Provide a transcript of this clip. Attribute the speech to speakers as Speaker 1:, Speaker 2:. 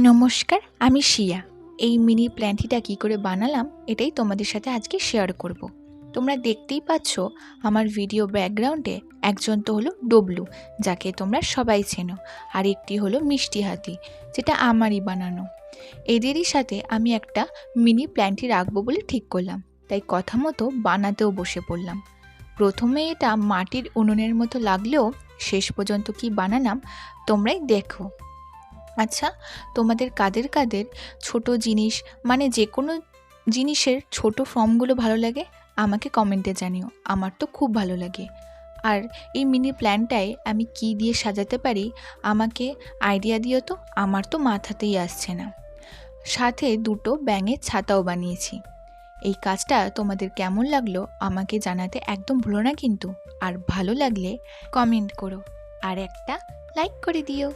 Speaker 1: নমস্কার, আমি শিয়া। এই মিনি প্ল্যান্টটা কী করে বানালাম এটাই তোমাদের সাথে আজকে শেয়ার করব। তোমরা দেখতেই পাচ্ছ আমার ভিডিও ব্যাকগ্রাউন্ডে একজন তো হলো ডবলু, যাকে তোমরা সবাই চেনো, আর একটি হলো মিষ্টি হাতি, যেটা আমারই বানানো। এদেরই সাথে আমি একটা মিনি প্ল্যান্টই রাখবো বলে ঠিক করলাম, তাই কথা মতো বানাতেও বসে পড়লাম। প্রথমে এটা মাটির উনুনের মতো লাগলেও শেষ পর্যন্ত কি বানালাম তোমরাই দেখো। আচ্ছা, তোমাদের কাদের কাদের ছোট জিনিস মানে যে কোনো জিনিসের ছোট ফর্মগুলো ভালো লাগে আমাকে কমেন্টে জানিও। আমার তো খুব ভালো লাগে। আর এই মিনি প্ল্যানটায় আমি কি দিয়ে সাজাতে পারি আমাকে আইডিয়া দিও তো, আমার তো মাথাতেই আসছে না। সাথে দুটো ব্যাঙের ছাতাও বানিয়েছি। এই কাজটা তোমাদের কেমন লাগলো আমাকে জানাতে একদম ভুলো না কিন্তু। আর ভালো লাগলে কমেন্ট করো আর একটা লাইক করে দিও।